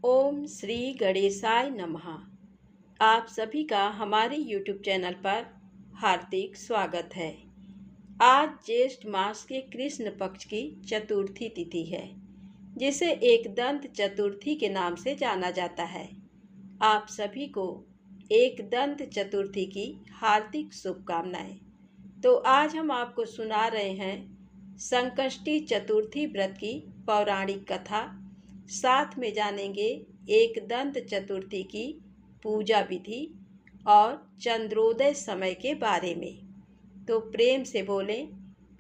ओम श्री गणेशाय नमः। आप सभी का हमारे YouTube चैनल पर हार्दिक स्वागत है। आज ज्येष्ठ मास के कृष्ण पक्ष की चतुर्थी तिथि है, जिसे एकदंत चतुर्थी के नाम से जाना जाता है। आप सभी को एकदंत चतुर्थी की हार्दिक शुभकामनाएं। तो आज हम आपको सुना रहे हैं संकष्टी चतुर्थी व्रत की पौराणिक कथा। साथ में जानेंगे एकदंत चतुर्थी की पूजा विधि और चंद्रोदय समय के बारे में। तो प्रेम से बोलें,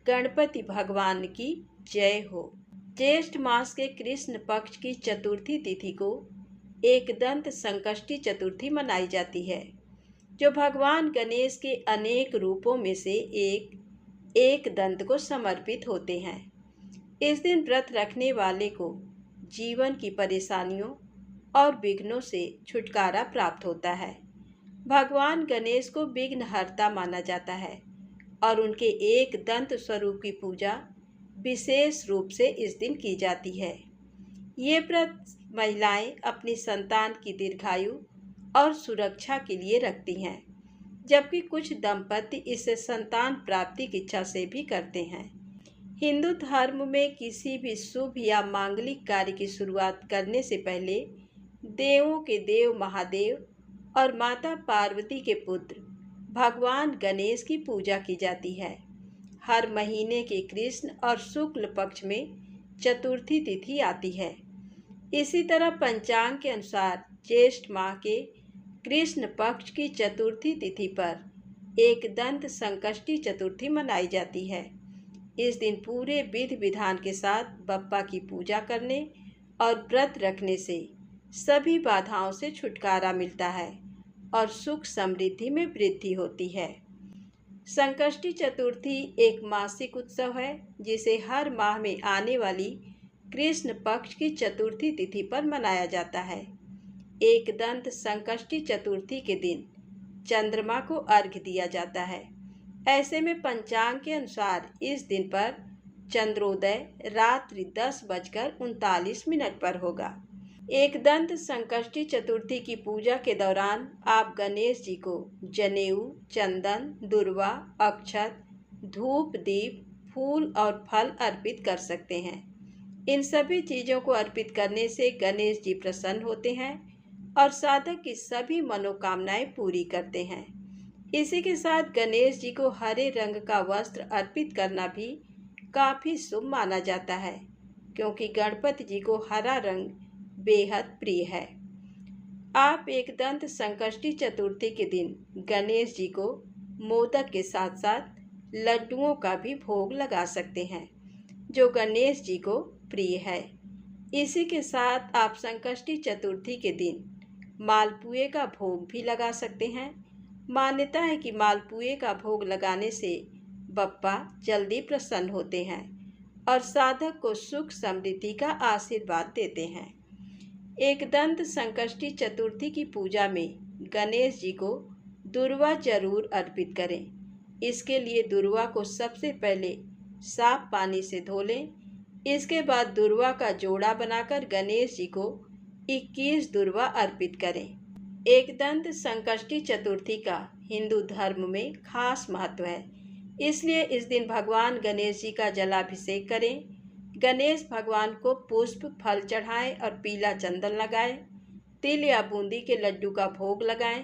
गणपति भगवान की जय हो। ज्येष्ठ मास के कृष्ण पक्ष की चतुर्थी तिथि को एकदंत संकष्टी चतुर्थी मनाई जाती है, जो भगवान गणेश के अनेक रूपों में से एक दंत को समर्पित होते हैं। इस दिन व्रत रखने वाले को जीवन की परेशानियों और विघ्नों से छुटकारा प्राप्त होता है। भगवान गणेश को विघ्नहर्ता माना जाता है और उनके एक दंत स्वरूप की पूजा विशेष रूप से इस दिन की जाती है। ये व्रत महिलाएं अपनी संतान की दीर्घायु और सुरक्षा के लिए रखती हैं, जबकि कुछ दंपति इसे संतान प्राप्ति की इच्छा से भी करते हैं। हिंदू धर्म में किसी भी शुभ या मांगलिक कार्य की शुरुआत करने से पहले देवों के देव महादेव और माता पार्वती के पुत्र भगवान गणेश की पूजा की जाती है। हर महीने के कृष्ण और शुक्ल पक्ष में चतुर्थी तिथि आती है। इसी तरह पंचांग के अनुसार ज्येष्ठ माह के कृष्ण पक्ष की चतुर्थी तिथि पर एकदंत संकष्टी चतुर्थी मनाई जाती है। इस दिन पूरे विधि विधान के साथ बप्पा की पूजा करने और व्रत रखने से सभी बाधाओं से छुटकारा मिलता है और सुख समृद्धि में वृद्धि होती है। संकष्टी चतुर्थी एक मासिक उत्सव है, जिसे हर माह में आने वाली कृष्ण पक्ष की चतुर्थी तिथि पर मनाया जाता है। एकदंत संकष्टी चतुर्थी के दिन चंद्रमा को अर्घ्य दिया जाता है। ऐसे में पंचांग के अनुसार इस दिन पर चंद्रोदय रात्रि 10:39 पर होगा। एकदंत संकष्टी चतुर्थी की पूजा के दौरान आप गणेश जी को जनेऊ, चंदन, दुर्वा, अक्षत, धूप, दीप, फूल और फल अर्पित कर सकते हैं। इन सभी चीज़ों को अर्पित करने से गणेश जी प्रसन्न होते हैं और साधक की सभी मनोकामनाएं पूरी करते हैं। इसी के साथ गणेश जी को हरे रंग का वस्त्र अर्पित करना भी काफ़ी शुभ माना जाता है, क्योंकि गणपति जी को हरा रंग बेहद प्रिय है। आप एकदंत संकष्टी चतुर्थी के दिन गणेश जी को मोदक के साथ साथ लड्डुओं का भी भोग लगा सकते हैं, जो गणेश जी को प्रिय है। इसी के साथ आप संकष्टी चतुर्थी के दिन मालपुए का भोग भी लगा सकते हैं। मान्यता है कि मालपुए का भोग लगाने से बप्पा जल्दी प्रसन्न होते हैं और साधक को सुख समृद्धि का आशीर्वाद देते हैं। एकदंत संकष्टी चतुर्थी की पूजा में गणेश जी को दुर्वा जरूर अर्पित करें। इसके लिए दुर्वा को सबसे पहले साफ पानी से धो लें। इसके बाद दुर्वा का जोड़ा बनाकर गणेश जी को 21 दुर्वा अर्पित करें। एकदंत संकष्टी चतुर्थी का हिंदू धर्म में खास महत्व है, इसलिए इस दिन भगवान गणेश जी का जलाभिषेक करें। गणेश भगवान को पुष्प फल चढ़ाएं और पीला चंदन लगाएं। तिल या बूंदी के लड्डू का भोग लगाएं।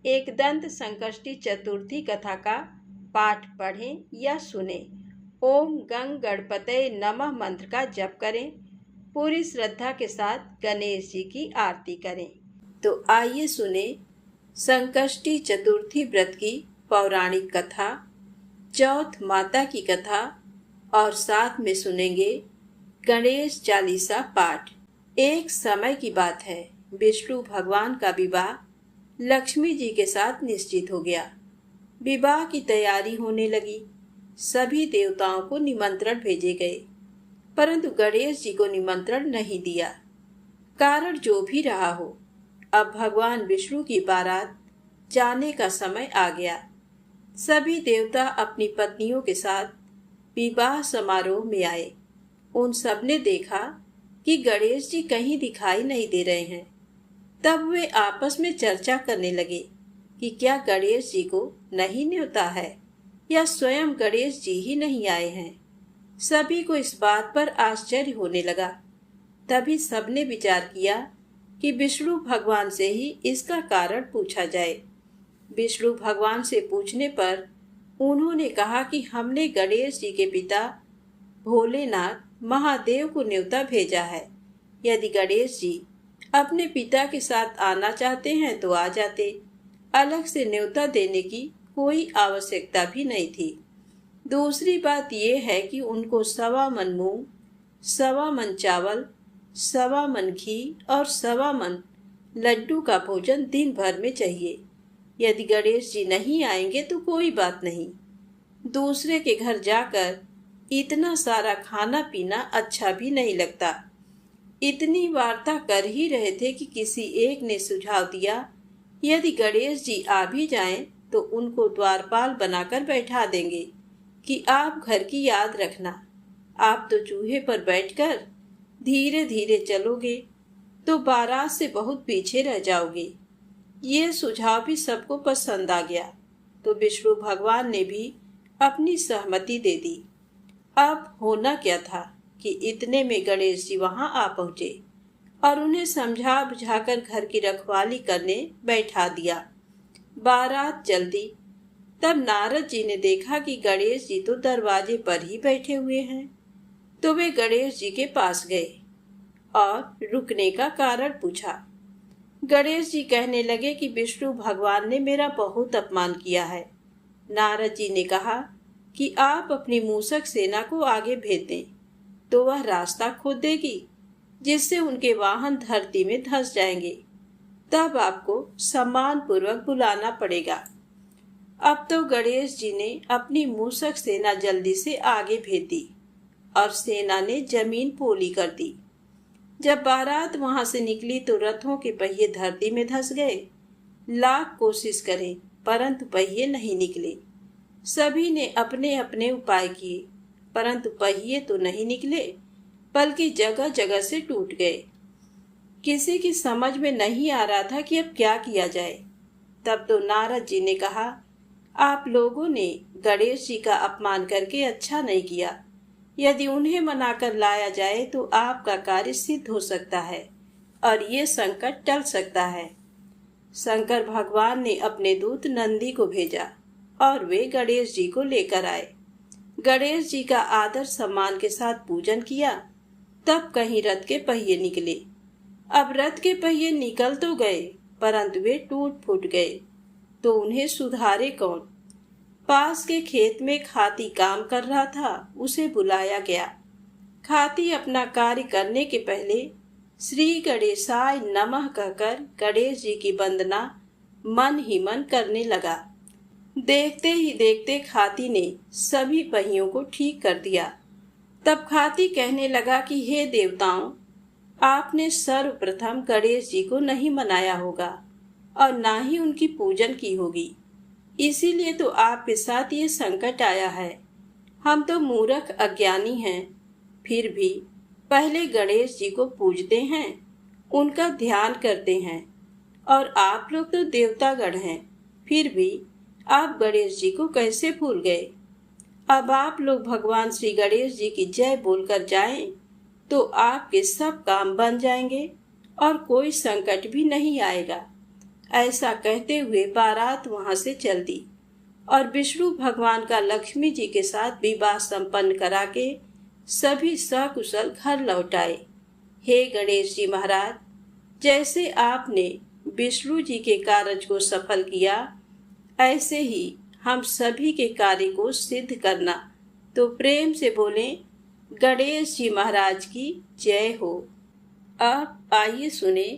एकदंत संकष्टी चतुर्थी कथा का पाठ पढ़ें या सुनें। ओम गंग गणपतये नमः मंत्र का जप करें। पूरी श्रद्धा के साथ गणेश जी की आरती करें। तो आइए सुने संकष्टी चतुर्थी व्रत की पौराणिक कथा, चौथ माता की कथा और साथ में सुनेंगे गणेश चालीसा पाठ। एक समय की बात है, विष्णु भगवान का विवाह लक्ष्मी जी के साथ निश्चित हो गया। विवाह की तैयारी होने लगी। सभी देवताओं को निमंत्रण भेजे गए, परंतु गणेश जी को निमंत्रण नहीं दिया। कारण जो भी रहा हो, अब भगवान विष्णु की बारात जाने का समय आ गया। सभी देवता अपनी पत्नियों के साथ विवाह समारोह में आए। उन सब ने देखा कि गणेश जी कहीं दिखाई नहीं दे रहे हैं। तब वे आपस में चर्चा करने लगे कि क्या गणेश जी को नहीं न्योता है या स्वयं गणेश जी ही नहीं आए हैं। सभी को इस बात पर आश्चर्य होने लगा। तभी सबने विचार किया कि विष्णु भगवान से ही इसका कारण पूछा जाए। विष्णु भगवान से पूछने पर उन्होंने कहा कि हमने गणेश जी के पिता भोलेनाथ महादेव को न्योता भेजा है। यदि गणेश जी अपने पिता के साथ आना चाहते हैं तो आ जाते, अलग से न्योता देने की कोई आवश्यकता भी नहीं थी। दूसरी बात यह है कि उनको 1.25 मन मूंग, 1.25 मन चावल, 1.25 मन घी और 1.25 मन लड्डू का भोजन दिन भर में चाहिए। यदि गणेश जी नहीं आएंगे तो कोई बात नहीं, दूसरे के घर जाकर इतना सारा खाना पीना अच्छा भी नहीं लगता। इतनी वार्ता कर ही रहे थे कि किसी एक ने सुझाव दिया, यदि गणेश जी आ भी जाएं तो उनको द्वारपाल बनाकर बैठा देंगे कि आप घर की याद रखना। आप तो चूहे पर बैठकर धीरे धीरे चलोगे तो बारात से बहुत पीछे रह जाओगे। ये सुझाव भी सबको पसंद आ गया तो विष्णु भगवान ने भी अपनी सहमति दे दी। अब होना क्या था कि इतने में गणेश जी वहां आ पहुंचे और उन्हें समझा बुझाकर घर की रखवाली करने बैठा दिया। बारात जल्दी। तब नारद जी ने देखा कि गणेश जी तो दरवाजे पर ही बैठे हुए हैं, तो वे गणेश जी के पास गए और रुकने का कारण पूछा। गणेश जी कहने लगे कि विष्णु भगवान ने मेरा बहुत अपमान किया है। नारद जी ने कहा कि आप अपनी मूषक सेना को आगे भेज दें तो वह रास्ता खोद देगी, जिससे उनके वाहन धरती में धंस जाएंगे। तब आपको सम्मान पूर्वक बुलाना पड़ेगा। अब तो गणेश जी ने अपनी मूषक सेना जल्दी से आगे भेज दी और सेना ने जमीन पोली कर दी। जब बारात वहां से निकली तो रथों के पहिए धरती में धंस गए। लाख कोशिश करें परंतु पहिए नहीं निकले। सभी ने अपने अपने उपाय किए परंतु पहिए तो नहीं निकले, बल्कि जगह जगह से टूट गए। किसी की समझ में नहीं आ रहा था कि अब क्या किया जाए। तब तो नारद जी ने कहा, आप लोगों ने गणेश जी का अपमान करके अच्छा नहीं किया। यदि उन्हें मनाकर लाया जाए तो आपका कार्य सिद्ध हो सकता है और ये संकट टल सकता है। शंकर भगवान ने अपने दूत नंदी को भेजा और वे गणेश जी को लेकर आए। गणेश जी का आदर सम्मान के साथ पूजन किया। तब कहीं रथ के पहिए निकले। अब रथ के पहिए निकल तो गए परंतु वे टूट फूट गए, तो उन्हें सुधारे कौन। पास के खेत में खाती काम कर रहा था, उसे बुलाया गया। खाती अपना कार्य करने के पहले श्री गणेशाय नमः कहकर गणेश जी की वंदना मन ही मन करने लगा। देखते ही देखते खाती ने सभी पहियों को ठीक कर दिया। तब खाती कहने लगा कि हे देवताओं, आपने सर्वप्रथम गणेश जी को नहीं मनाया होगा और ना ही उनकी पूजन की होगी, इसीलिए तो आपके साथ ये संकट आया है। हम तो मूर्ख अज्ञानी हैं, फिर भी पहले गणेश जी को पूजते हैं, उनका ध्यान करते हैं, और आप लोग तो देवतागण हैं, फिर भी आप गणेश जी को कैसे भूल गए। अब आप लोग भगवान श्री गणेश जी की जय बोलकर जाएं तो आपके सब काम बन जाएंगे और कोई संकट भी नहीं आएगा। ऐसा कहते हुए बारात वहां से चल दी और विष्णु भगवान का लक्ष्मी जी के साथ विवाह संपन्न करा के सभी सकुशल घर लौट आए। हे गणेश जी महाराज, जैसे आपने विष्णु जी के कार्य को सफल किया, ऐसे ही हम सभी के कार्य को सिद्ध करना। तो प्रेम से बोलें, गणेश जी महाराज की जय हो। अब आइए सुने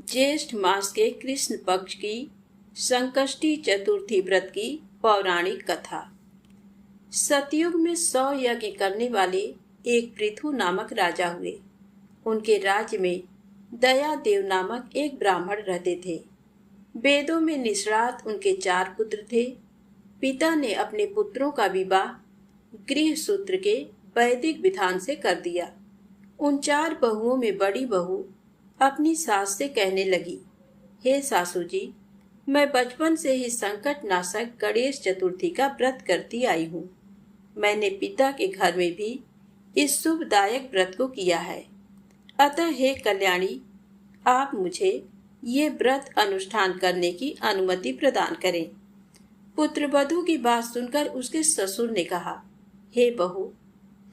ज्येष्ठ मास के कृष्ण पक्ष की संकष्टी चतुर्थी व्रत की पौराणिक कथा। सतयुग में 100 यज्ञ करने वाले एक पृथु नामक राजा हुए। उनके राज्य में दया देव नामक एक ब्राह्मण रहते थे। वेदों में निष्णात उनके 4 पुत्र थे। पिता ने अपने पुत्रों का विवाह गृह सूत्र के वैदिक विधान से कर दिया। उन 4 बहुओं में बड़ी बहू अपनी सास से कहने लगी, हे सासू जी, मैं बचपन से ही संकट नाशक गणेश चतुर्थी का व्रत करती आई हूँ। मैंने पिता के घर में भी इस शुभदायक व्रत को किया है। अतः हे कल्याणी, आप मुझे ये व्रत अनुष्ठान करने की अनुमति प्रदान करें। पुत्रवधू की बात सुनकर उसके ससुर ने कहा, हे बहू,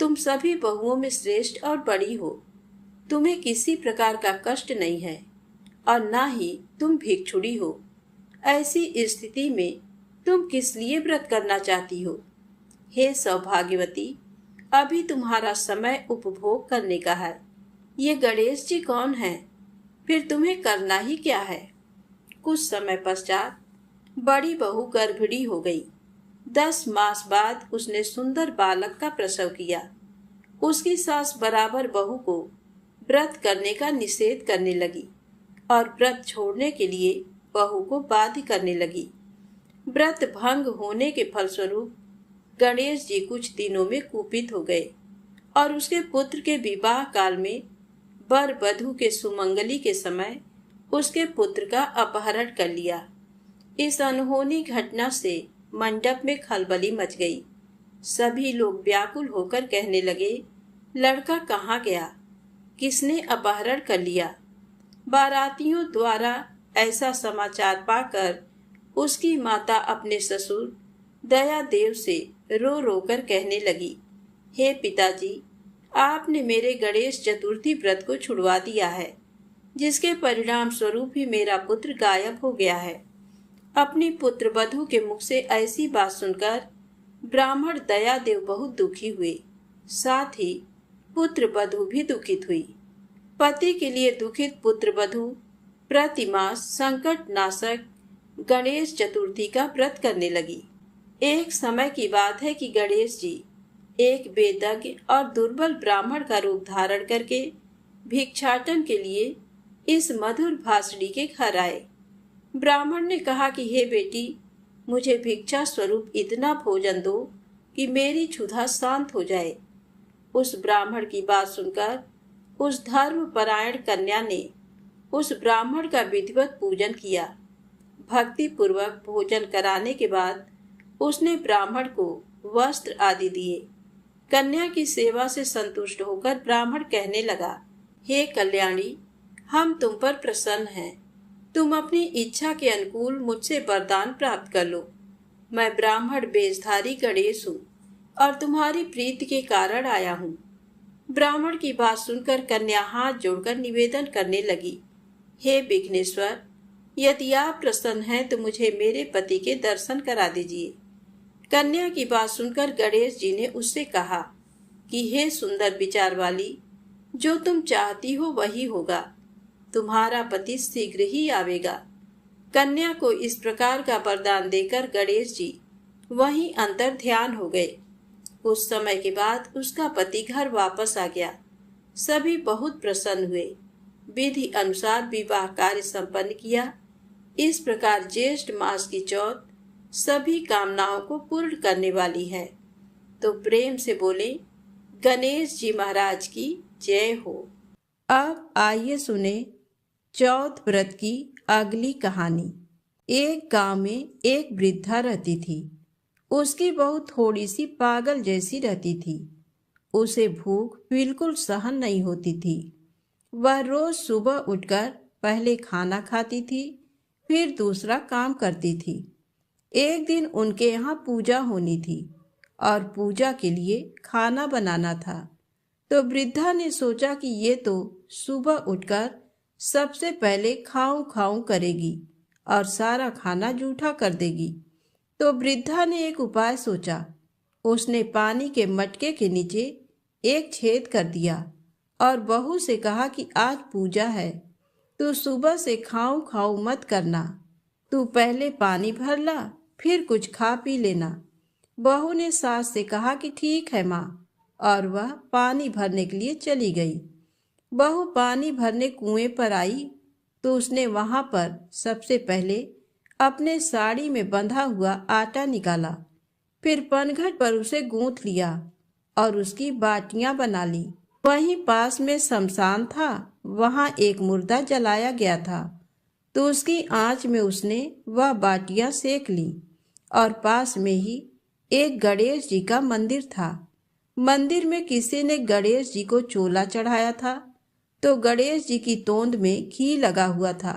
तुम सभी बहुओं में श्रेष्ठ और बड़ी हो। तुम्हें किसी प्रकार का कष्ट नहीं है और ना ही तुम भिक्षुड़ी हो। ऐसी स्थिति में तुम किस लिए व्रत करना चाहती हो? हे सौभाग्यवती, अभी तुम्हारा समय उपभोग करने का है। ये गणेश जी कौन हैं? फिर तुम्हें करना ही क्या है? कुछ समय पश्चात बड़ी बहू गर्भिणी हो गई। 10 मास बाद उसने सुंदर बालक का प्रसव किया। उसकी सास बराबर बहू को व्रत करने का निषेध करने लगी और व्रत छोड़ने के लिए बहू को बाध्य करने लगी। व्रत भंग होने के फलस्वरूप गणेश जी कुछ दिनों में कुपित हो गए और उसके पुत्र के विवाह काल में वर वधू के सुमंगली के समय उसके पुत्र का अपहरण कर लिया। इस अनहोनी घटना से मंडप में खलबली मच गई। सभी लोग व्याकुल होकर कहने लगे, लड़का कहाँ गया? किसने अपहरण कर लिया? बारातियों द्वारा ऐसा समाचार पाकर उसकी माता अपने ससुर दयादेव से रो रो कर कहने लगी, हे पिताजी, आपने मेरे गणेश चतुर्थी व्रत को छुड़वा दिया है, जिसके परिणाम स्वरूप ही मेरा पुत्र गायब हो गया है। अपनी पुत्र वधू के मुख से ऐसी बात सुनकर ब्राह्मण दयादेव बहुत दुखी हुए। साथ ही पुत्र वधू भी दुखित हुई। पति के लिए दुखित पुत्र वधू प्रतिमास संकट नाशक गणेश चतुर्थी का व्रत करने लगी। एक समय की बात है कि गणेश जी एक वेदज्ञ और दुर्बल ब्राह्मण का रूप धारण करके भिक्षाटन के लिए इस मधुर भाषणी के घर आए। ब्राह्मण ने कहा कि हे बेटी, मुझे भिक्षा स्वरूप इतना भोजन दो कि मेरी क्षुधा शांत हो जाए। उस ब्राह्मण की बात सुनकर उस धर्मपरायण कन्या ने उस ब्राह्मण का विधिवत पूजन किया। भक्ति पूर्वक भोजन कराने के बाद उसने ब्राह्मण को वस्त्र आदि दिए। कन्या की सेवा से संतुष्ट होकर ब्राह्मण कहने लगा, हे कल्याणी, हम तुम पर प्रसन्न हैं। तुम अपनी इच्छा के अनुकूल मुझसे वरदान प्राप्त कर लो। मैं ब्राह्मण वेशधारी गणेश हूँ और तुम्हारी प्रीति के कारण आया हूँ। ब्राह्मण की बात सुनकर कन्या हाथ जोड़कर निवेदन करने लगी, हे विघ्नेश्वर, यदि आप प्रसन्न हैं तो मुझे मेरे पति के दर्शन करा दीजिए। कन्या की बात सुनकर गणेश जी ने उससे कहा कि हे सुंदर विचार वाली, जो तुम चाहती हो वही होगा। तुम्हारा पति शीघ्र ही आवेगा। कन्या को इस प्रकार का वरदान देकर गणेश जी वहीं अंतर ध्यान हो गए। कुछ समय के बाद उसका पति घर वापस आ गया। सभी बहुत प्रसन्न हुए। विधि अनुसार विवाह कार्य संपन्न किया। इस प्रकार ज्येष्ठ मास की चौथ सभी कामनाओं को पूर्ण करने वाली है। तो प्रेम से बोले, गणेश जी महाराज की जय हो। अब आइए सुने चौथ व्रत की अगली कहानी। एक गांव में एक वृद्धा रहती थी। उसकी बहू थोड़ी सी पागल जैसी रहती थी। उसे भूख बिल्कुल सहन नहीं होती थी। वह रोज सुबह उठकर पहले खाना खाती थी, फिर दूसरा काम करती थी। एक दिन उनके यहाँ पूजा होनी थी और पूजा के लिए खाना बनाना था। तो वृद्धा ने सोचा कि ये तो सुबह उठकर सबसे पहले खाऊं खाऊं करेगी और सारा खाना जूठा कर देगी। तो वृद्धा ने एक उपाय सोचा। उसने पानी के मटके के नीचे एक छेद कर दिया और बहू से कहा कि आज पूजा है, तू सुबह से खाऊं खाऊं मत करना। तू पहले पानी भर ला, फिर कुछ खा पी लेना। बहू ने सास से कहा कि ठीक है माँ, और वह पानी भरने के लिए चली गई। बहू पानी भरने कुएं पर आई तो उसने वहां पर सबसे पहले अपने साड़ी में बंधा हुआ आटा निकाला, फिर पनघट पर उसे गूंथ लिया और उसकी बाटियां बना ली। वहीं पास में शमशान था, वहां एक मुर्दा जलाया गया था। तो उसकी आंच में उसने वह बाटियां सेक ली। और पास में ही एक गणेश जी का मंदिर था। मंदिर में किसी ने गणेश जी को चोला चढ़ाया था। तो गणेश जी की तोंद में घी लगा हुआ था।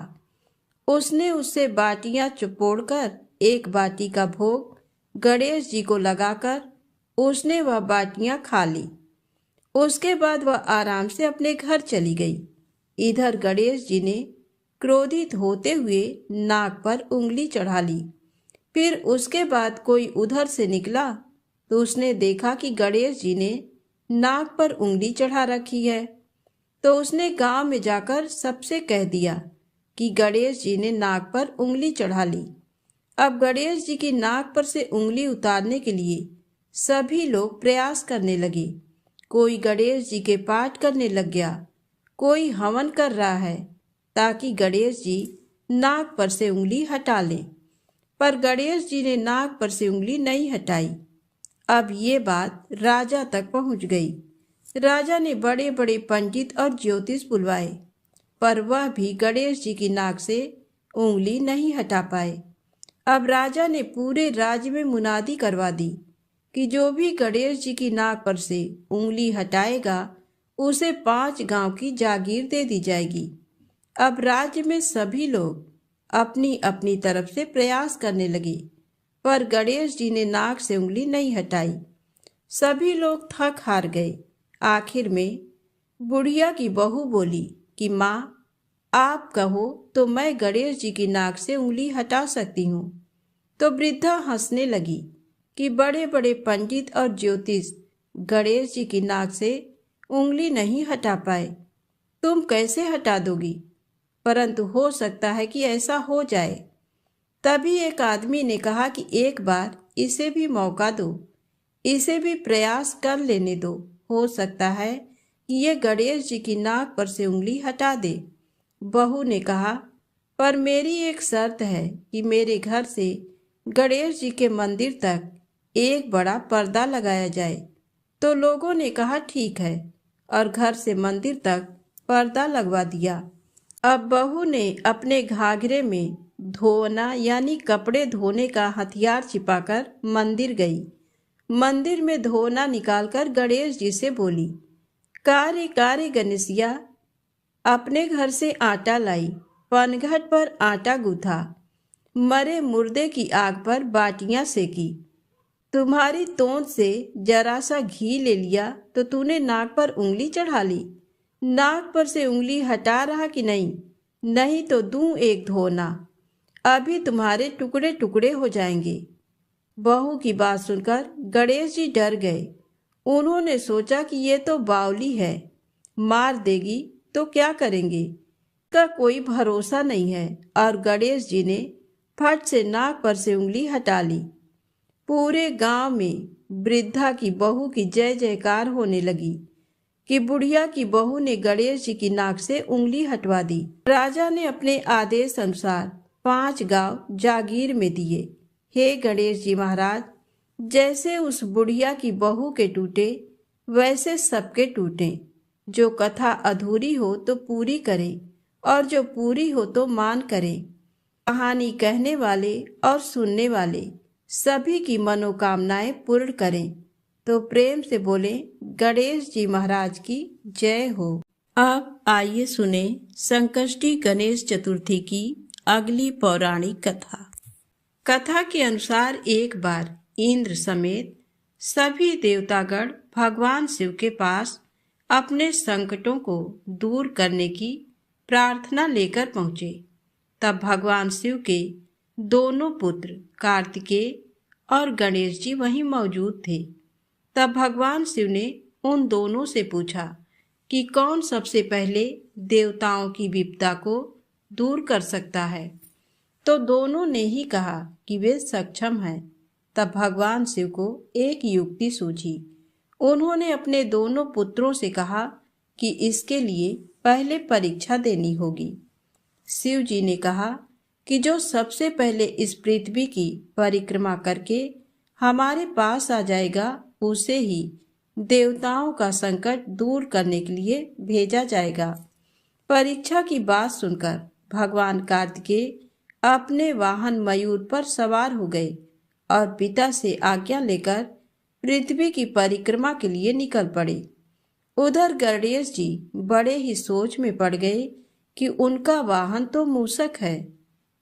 उसने उससे बाटियां चुपोड़कर एक बाटी का भोग गणेश जी को लगाकर उसने वह बाटियां खा ली। उसके बाद वह आराम से अपने घर चली गई। इधर गणेश जी ने क्रोधित होते हुए नाक पर उंगली चढ़ा ली। फिर उसके बाद कोई उधर से निकला तो उसने देखा कि गणेश जी ने नाक पर उंगली चढ़ा रखी है। तो उसने गांव में जाकर सबसे कह दिया कि गणेश जी ने नाक पर उंगली चढ़ा ली। अब गणेश जी की नाक पर से उंगली उतारने के लिए सभी लोग प्रयास करने लगे। कोई गणेश जी के पाठ करने लग गया, कोई हवन कर रहा है ताकि गणेश जी नाक पर से उंगली हटा लें। पर गणेश जी ने नाक पर से उंगली नहीं हटाई। अब ये बात राजा तक पहुंच गई। राजा ने बड़े बड़े पंडित और ज्योतिष बुलवाए, पर वह भी गणेश जी की नाक से उंगली नहीं हटा पाए। अब राजा ने पूरे राज्य में मुनादी करवा दी कि जो भी गणेश जी की नाक पर से उंगली हटाएगा उसे 5 गांव की जागीर दे दी जाएगी। अब राज्य में सभी लोग अपनी अपनी तरफ से प्रयास करने लगे, पर गणेश जी ने नाक से उंगली नहीं हटाई। सभी लोग थक हार गए। आखिर में बुढ़िया की बहू बोली कि माँ, आप कहो तो मैं गणेश जी की नाक से उंगली हटा सकती हूँ। तो वृद्धा हंसने लगी कि बड़े बड़े पंडित और ज्योतिष गणेश जी की नाक से उंगली नहीं हटा पाए, तुम कैसे हटा दोगी? परंतु हो सकता है कि ऐसा हो जाए। तभी एक आदमी ने कहा कि एक बार इसे भी मौका दो, इसे भी प्रयास कर लेने दो, हो सकता है कि ये गणेश जी की नाक पर से उंगली हटा दे। बहू ने कहा, पर मेरी एक शर्त है कि मेरे घर से गणेश जी के मंदिर तक एक बड़ा पर्दा लगाया जाए। तो लोगों ने कहा ठीक है, और घर से मंदिर तक पर्दा लगवा दिया। अब बहू ने अपने घाघरे में धोना यानी कपड़े धोने का हथियार छिपाकर मंदिर गई। मंदिर में धोना निकालकर गणेश जी से बोली, कारे कारे गणेशिया, अपने घर से आटा लाई, पनघट पर आटा गूथा, मरे मुर्दे की आग पर बाटियां सेकी, तुम्हारी तोंद से जरा सा घी ले लिया तो तूने नाक पर उंगली चढ़ा ली। नाक पर से उंगली हटा रहा कि नहीं? नहीं तो दूं एक धोना, अभी तुम्हारे टुकड़े टुकड़े हो जाएंगे। बहू की बात सुनकर गणेश जी डर गए। उन्होंने सोचा कि ये तो बावली है, मार देगी तो क्या करेंगे, का कोई भरोसा नहीं है। और गणेश जी ने फट से नाक पर से उंगली हटा ली। पूरे गांव में वृद्धा की बहू की जय जयकार होने लगी कि बुढ़िया की बहू ने गणेश जी की नाक से उंगली हटवा दी। राजा ने अपने आदेश अनुसार 5 गांव जागीर में दिए। हे गणेश जी महाराज, जैसे उस बुढ़िया की बहू के टूटे वैसे सबके टूटे। जो कथा अधूरी हो तो पूरी करें, और जो पूरी हो तो मान करें। कहानी कहने वाले और सुनने वाले सभी की मनोकामनाएं पूर्ण करें। तो प्रेम से बोले, गणेश जी महाराज की जय हो। अब आइए सुने संकष्टी गणेश चतुर्थी की अगली पौराणिक कथा। कथा के अनुसार एक बार इंद्र समेत सभी देवतागण भगवान शिव के पास अपने संकटों को दूर करने की प्रार्थना लेकर पहुँचे। तब भगवान शिव के दोनों पुत्र कार्तिकेय और गणेश जी वहीं मौजूद थे। तब भगवान शिव ने उन दोनों से पूछा कि कौन सबसे पहले देवताओं की विपदा को दूर कर सकता है। तो दोनों ने ही कहा कि वे सक्षम हैं। तब भगवान शिव को एक युक्ति सूझी। उन्होंने अपने दोनों पुत्रों से कहा कि इसके लिए पहले परीक्षा देनी होगी। शिव जी ने कहा कि जो सबसे पहले इस पृथ्वी की परिक्रमा करके हमारे पास आ जाएगा, उसे ही देवताओं का संकट दूर करने के लिए भेजा जाएगा। परीक्षा की बात सुनकर भगवान कार्तिकेय अपने वाहन मयूर पर सवार हो गए और पिता से आज्ञा लेकर पृथ्वी की परिक्रमा के लिए निकल पड़े। उधर गणेश जी बड़े ही सोच में पड़ गए कि उनका वाहन तो मूषक है,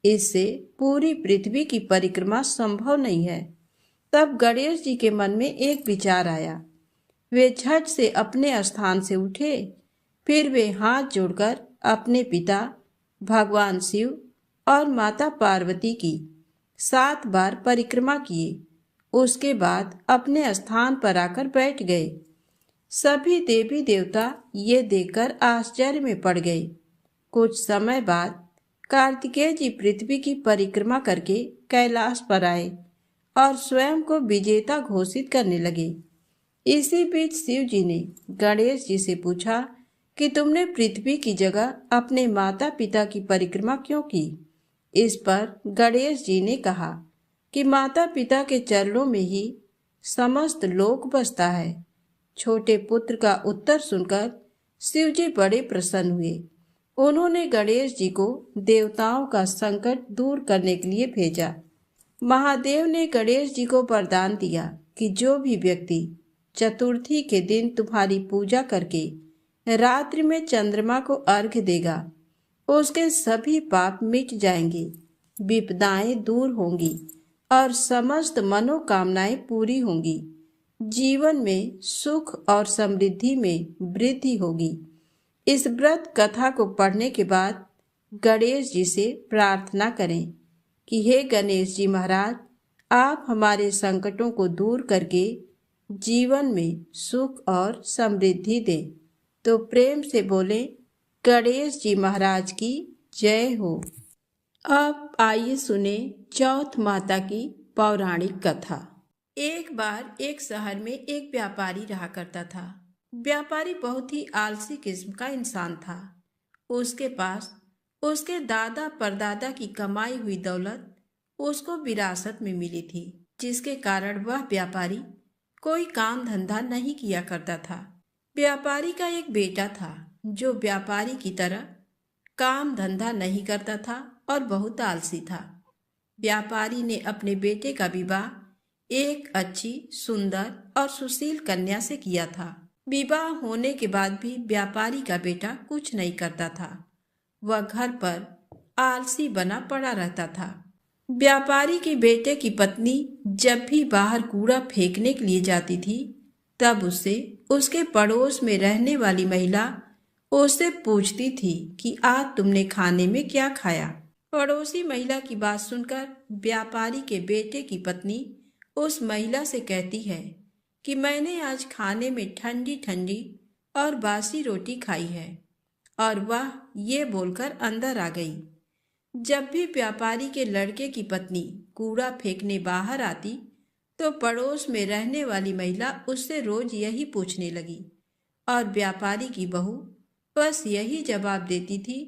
इससे पूरी पृथ्वी की परिक्रमा संभव नहीं है। तब गणेश जी के मन में एक विचार आया। वे झट से अपने स्थान से उठे, फिर वे हाथ जोड़कर अपने पिता भगवान शिव और माता पार्वती की 7 बार परिक्रमा किए। उसके बाद अपने स्थान पर आकर बैठ गए। सभी देवी देवता ये देखकर आश्चर्य में पड़ गए। कुछ समय बाद कार्तिकेय जी पृथ्वी की परिक्रमा करके कैलाश पर आए और स्वयं को विजेता घोषित करने लगे। इसी बीच शिव जी ने गणेश जी से पूछा कि तुमने पृथ्वी की जगह अपने माता पिता की परिक्रमा क्यों की? इस पर गणेश जी ने कहा कि माता पिता के चरणों में ही समस्त लोक बसता है। छोटे पुत्र का उत्तर सुनकर शिव जी बड़े प्रसन्न हुए। उन्होंने गणेश जी को देवताओं का संकट दूर करने के लिए भेजा। महादेव ने गणेश जी को वरदान दिया कि जो भी व्यक्ति चतुर्थी के दिन तुम्हारी पूजा करके रात्रि में चंद्रमा को अर्घ्य देगा, उसके सभी पाप मिट जाएंगे, विपदाएं दूर होंगी और समस्त मनोकामनाएं पूरी होंगी। जीवन में सुख और समृद्धि में वृद्धि होगी। इस व्रत कथा को पढ़ने के बाद गणेश जी से प्रार्थना करें कि हे गणेश जी महाराज, आप हमारे संकटों को दूर करके जीवन में सुख और समृद्धि दें। तो प्रेम से बोलें, गणेश जी महाराज की जय हो। अब आइए सुने चौथ माता की पौराणिक कथा। एक बार एक शहर में एक व्यापारी रहा करता था। व्यापारी बहुत ही आलसी किस्म का इंसान था। उसके पास उसके दादा परदादा की कमाई हुई दौलत उसको विरासत में मिली थी, जिसके कारण वह व्यापारी कोई काम धंधा नहीं किया करता था। व्यापारी का एक बेटा था जो व्यापारी की तरह काम धंधा नहीं करता था और बहुत आलसी था। व्यापारी ने अपने बेटे का विवाह एक अच्छी, सुंदर और सुशील कन्या से किया था। विवाह होने के बाद भी व्यापारी का बेटा कुछ नहीं करता था। वह घर पर आलसी बना पड़ा रहता था। व्यापारी के बेटे की पत्नी जब भी बाहर कूड़ा फेंकने के लिए जाती थी, तब उससे उसके पड़ोस में रहने वाली महिला उससे पूछती थी कि आज तुमने खाने में क्या खाया। पड़ोसी महिला की बात सुनकर व्यापारी के बेटे की पत्नी उस महिला से कहती है कि मैंने आज खाने में ठंडी ठंडी और बासी रोटी खाई है, और वह ये बोलकर अंदर आ गई। जब भी व्यापारी के लड़के की पत्नी कूड़ा फेंकने बाहर आती, तो पड़ोस में रहने वाली महिला उससे रोज यही पूछने लगी, और व्यापारी की बहू बस यही जवाब देती थी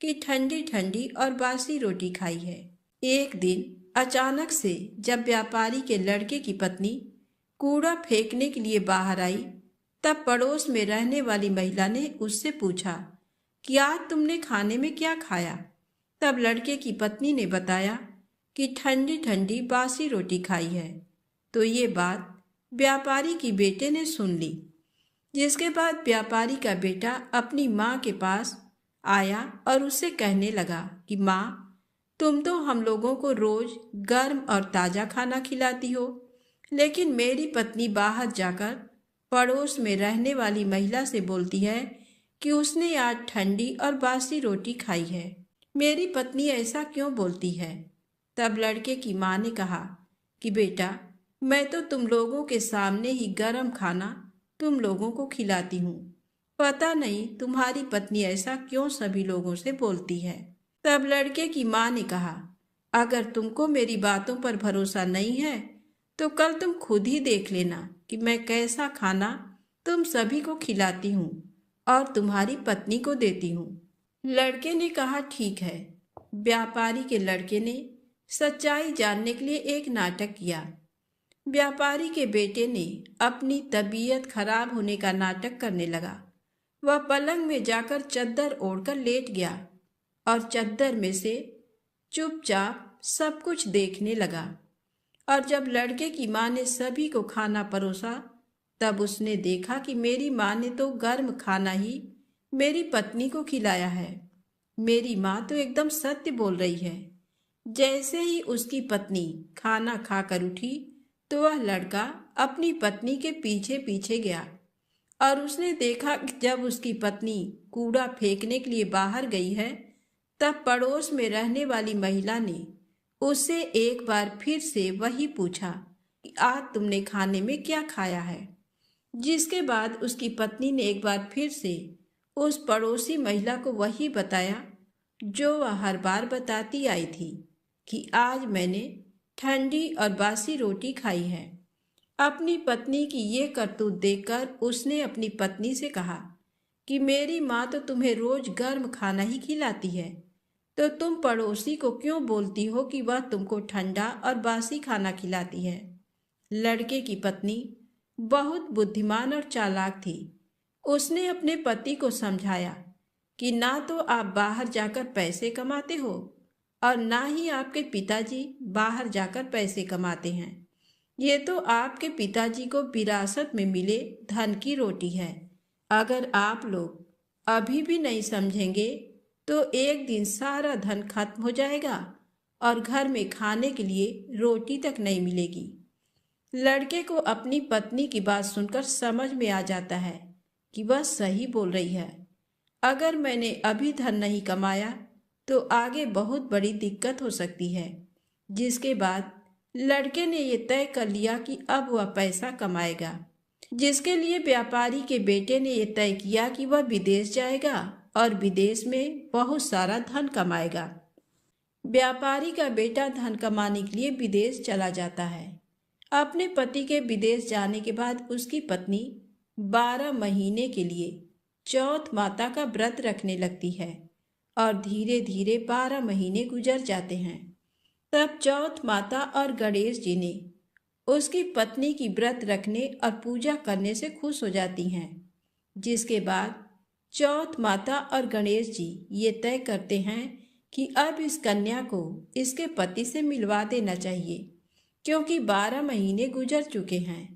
कि ठंडी ठंडी और बासी रोटी खाई है। एक दिन अचानक से जब व्यापारी के लड़के की पत्नी कूड़ा फेंकने के लिए बाहर आई, तब पड़ोस में रहने वाली महिला ने उससे पूछा कि आज तुमने खाने में क्या खाया। तब लड़के की पत्नी ने बताया कि ठंडी ठंडी बासी रोटी खाई है। तो ये बात व्यापारी की बेटे ने सुन ली, जिसके बाद व्यापारी का बेटा अपनी माँ के पास आया और उससे कहने लगा कि माँ, तुम तो हम लोगों को रोज गर्म और ताज़ा खाना खिलाती हो, लेकिन मेरी पत्नी बाहर जाकर पड़ोस में रहने वाली महिला से बोलती है कि उसने आज ठंडी और बासी रोटी खाई है। मेरी पत्नी ऐसा क्यों बोलती है? तब लड़के की माँ ने कहा कि बेटा, मैं तो तुम लोगों के सामने ही गर्म खाना तुम लोगों को खिलाती हूँ। पता नहीं तुम्हारी पत्नी ऐसा क्यों सभी लोगों से बोलती है। तब लड़के की माँ ने कहा, अगर तुमको मेरी बातों पर भरोसा नहीं है तो कल तुम खुद ही देख लेना कि मैं कैसा खाना तुम सभी को खिलाती हूँ और तुम्हारी पत्नी को देती हूँ। लड़के ने कहा, ठीक है। व्यापारी के लड़के ने सच्चाई जानने के लिए एक नाटक किया। व्यापारी के बेटे ने अपनी तबीयत खराब होने का नाटक करने लगा। वह पलंग में जाकर चद्दर ओढ़कर लेट गया और चद्दर में से चुपचाप सब कुछ देखने लगा। और जब लड़के की माँ ने सभी को खाना परोसा, तब उसने देखा कि मेरी माँ ने तो गर्म खाना ही मेरी पत्नी को खिलाया है। मेरी माँ तो एकदम सत्य बोल रही है। जैसे ही उसकी पत्नी खाना खाकर उठी, तो वह लड़का अपनी पत्नी के पीछे पीछे गया और उसने देखा कि जब उसकी पत्नी कूड़ा फेंकने के लिए बाहर गई है, तब पड़ोस में रहने वाली महिला ने उससे एक बार फिर से वही पूछा कि आज तुमने खाने में क्या खाया है। जिसके बाद उसकी पत्नी ने एक बार फिर से उस पड़ोसी महिला को वही बताया जो वह हर बार बताती आई थी कि आज मैंने ठंडी और बासी रोटी खाई है। अपनी पत्नी की ये करतूत देखकर उसने अपनी पत्नी से कहा कि मेरी माँ तो तुम्हें रोज गर्म खाना ही खिलाती है, तो तुम पड़ोसी को क्यों बोलती हो कि वह तुमको ठंडा और बासी खाना खिलाती है। लड़के की पत्नी बहुत बुद्धिमान और चालाक थी। उसने अपने पति को समझाया कि ना तो आप बाहर जाकर पैसे कमाते हो और ना ही आपके पिताजी बाहर जाकर पैसे कमाते हैं। ये तो आपके पिताजी को विरासत में मिले धन की रोटी है। अगर आप लोग अभी भी नहीं समझेंगे तो एक दिन सारा धन खत्म हो जाएगा और घर में खाने के लिए रोटी तक नहीं मिलेगी। लड़के को अपनी पत्नी की बात सुनकर समझ में आ जाता है कि वह सही बोल रही है। अगर मैंने अभी धन नहीं कमाया तो आगे बहुत बड़ी दिक्कत हो सकती है। जिसके बाद लड़के ने ये तय कर लिया कि अब वह पैसा कमाएगा, जिसके लिए व्यापारी के बेटे ने यह तय किया कि वह विदेश जाएगा और विदेश में बहुत सारा धन कमाएगा। व्यापारी का बेटा धन कमाने के लिए विदेश चला जाता है। अपने पति के विदेश जाने के बाद उसकी पत्नी 12 महीने के लिए चौथ माता का व्रत रखने लगती है और धीरे धीरे 12 महीने गुजर जाते हैं। तब चौथ माता और गणेश जी ने उसकी पत्नी की व्रत रखने और पूजा करने से खुश हो जाती हैं। जिसके बाद चौथ माता और गणेश जी ये तय करते हैं कि अब इस कन्या को इसके पति से मिलवा देना चाहिए, क्योंकि 12 महीने गुजर चुके हैं।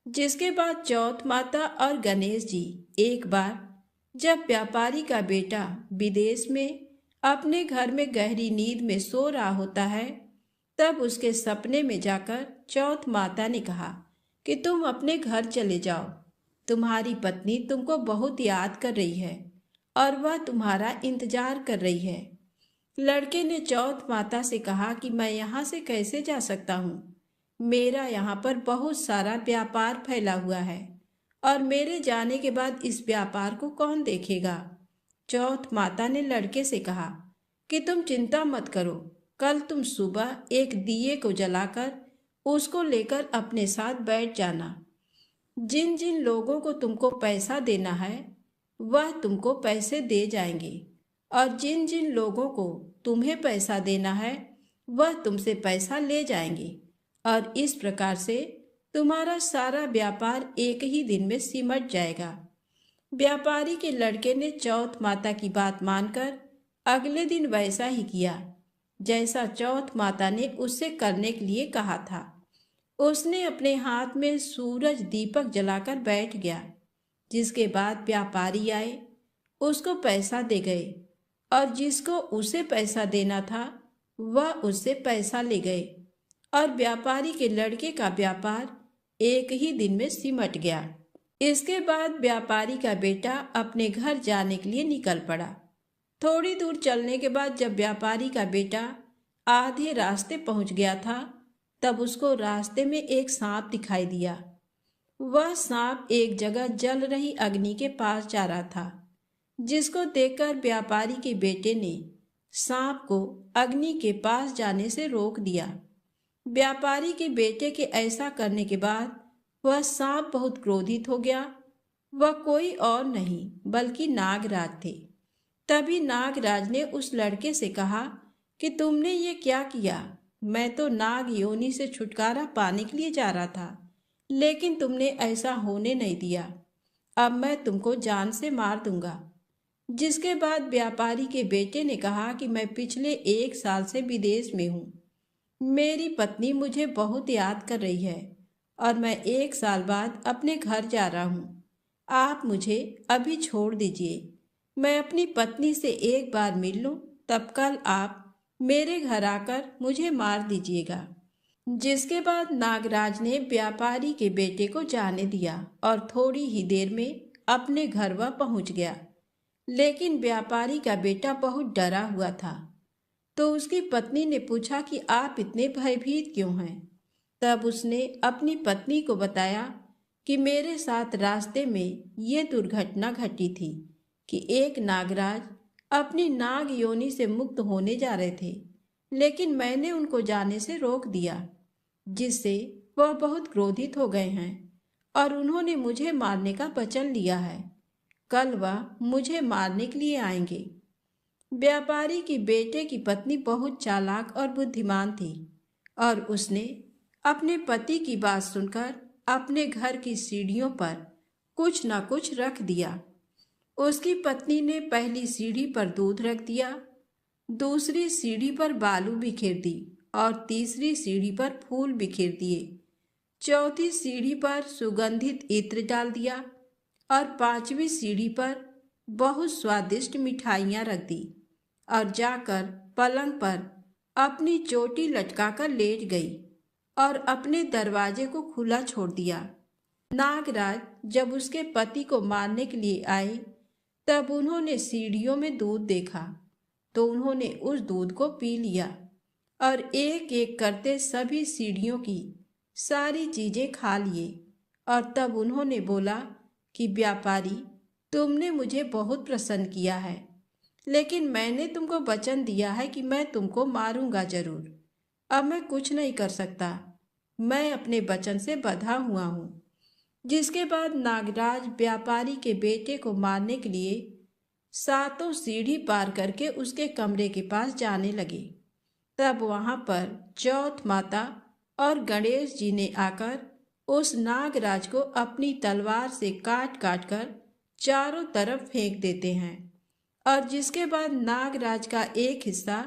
जिसके बाद चौथ माता और गणेश जी एक बार जब व्यापारी का बेटा विदेश में अपने घर में गहरी नींद में सो रहा होता है, तब उसके सपने में जाकर चौथ माता ने कहा कि तुम अपने घर चले जाओ, तुम्हारी पत्नी तुमको बहुत याद कर रही है और वह तुम्हारा इंतजार कर रही है। लड़के ने चौथ माता से कहा कि मैं यहाँ से कैसे जा सकता हूँ, मेरा यहाँ पर बहुत सारा व्यापार फैला हुआ है और मेरे जाने के बाद इस व्यापार को कौन देखेगा। चौथ माता ने लड़के से कहा कि तुम चिंता मत करो, कल तुम सुबह एक दिए को जलाकर उसको लेकर अपने साथ बैठ जाना। जिन जिन लोगों को तुमको पैसा देना है वह तुमको पैसे दे जाएंगे और जिन जिन लोगों को तुम्हें पैसा देना है वह तुमसे पैसा ले जाएंगे और इस प्रकार से तुम्हारा सारा व्यापार एक ही दिन में सिमट जाएगा। व्यापारी के लड़के ने चौथ माता की बात मानकर अगले दिन वैसा ही किया जैसा चौथ माता ने उससे करने के लिए कहा था। उसने अपने हाथ में सूरज दीपक जलाकर बैठ गया। जिसके बाद व्यापारी आए, उसको पैसा दे गए और जिसको उसे पैसा देना था वह उससे पैसा ले गए और व्यापारी के लड़के का व्यापार एक ही दिन में सिमट गया। इसके बाद व्यापारी का बेटा अपने घर जाने के लिए निकल पड़ा। थोड़ी दूर चलने के बाद जब व्यापारी का बेटा आधे रास्ते पहुंच गया था, तब उसको रास्ते में एक सांप दिखाई दिया। वह सांप एक जगह जल रही अग्नि के पास जा रहा था, जिसको देखकर व्यापारी के बेटे ने सांप को अग्नि के पास जाने से रोक दिया। व्यापारी के बेटे के ऐसा करने के बाद वह सांप बहुत क्रोधित हो गया। वह कोई और नहीं बल्कि नागराज थे। तभी नागराज ने उस लड़के से कहा कि तुमने ये क्या किया, मैं तो नाग योनि से छुटकारा पाने के लिए जा रहा था, लेकिन तुमने ऐसा होने नहीं दिया। अब मैं तुमको जान से मार दूंगा। जिसके बाद व्यापारी के बेटे ने कहा कि मैं पिछले 1 साल से विदेश में हूँ। मेरी पत्नी मुझे बहुत याद कर रही है और मैं 1 साल बाद अपने घर जा रहा हूँ। आप मुझे अभी छोड़ दीजिए। मैं अपनी पत्नी से एक बार मिल लूँ, तब कल आप मेरे घर आकर मुझे मार दीजिएगा। जिसके बाद नागराज ने व्यापारी के बेटे को जाने दिया और थोड़ी ही देर में अपने घर वह पहुँच गया। लेकिन व्यापारी का बेटा बहुत डरा हुआ था, तो उसकी पत्नी ने पूछा कि आप इतने भयभीत क्यों हैं। तब उसने अपनी पत्नी को बताया कि मेरे साथ रास्ते में ये दुर्घटना घटी थी कि एक नागराज अपनी नाग योनि से मुक्त होने जा रहे थे, लेकिन मैंने उनको जाने से रोक दिया, जिससे वह बहुत क्रोधित हो गए हैं और उन्होंने मुझे मारने का वचन लिया है। कल वह मुझे मारने के लिए आएंगे। व्यापारी की बेटे की पत्नी बहुत चालाक और बुद्धिमान थी और उसने अपने पति की बात सुनकर अपने घर की सीढ़ियों पर कुछ न कुछ रख दिया। उसकी पत्नी ने पहली सीढ़ी पर दूध रख दिया, दूसरी सीढ़ी पर बालू बिखेर दी और तीसरी सीढ़ी पर फूल बिखेर दिए। चौथी सीढ़ी पर सुगंधित इत्र डाल दिया और 5वीं सीढ़ी पर बहुत स्वादिष्ट मिठाइयाँ रख दी और जाकर पलंग पर अपनी चोटी लटकाकर लेट गई और अपने दरवाजे को खुला छोड़ दिया। नागराज जब उसके पति को मारने के लिए आए, तब उन्होंने सीढ़ियों में दूध देखा, तो उन्होंने उस दूध को पी लिया और एक एक करते सभी सीढ़ियों की सारी चीजें खा लिए। और तब उन्होंने बोला कि व्यापारी, तुमने मुझे बहुत प्रसन्न किया है, लेकिन मैंने तुमको वचन दिया है कि मैं तुमको मारूंगा जरूर। अब मैं कुछ नहीं कर सकता, मैं अपने वचन से बंधा हुआ हूँ। जिसके बाद नागराज व्यापारी के बेटे को मारने के लिए 7 सीढ़ी पार करके उसके कमरे के पास जाने लगे। तब वहाँ पर चौथ माता और गणेश जी ने आकर उस नागराज को अपनी तलवार से काट काट कर चारों तरफ फेंक देते हैं और जिसके बाद नागराज का एक हिस्सा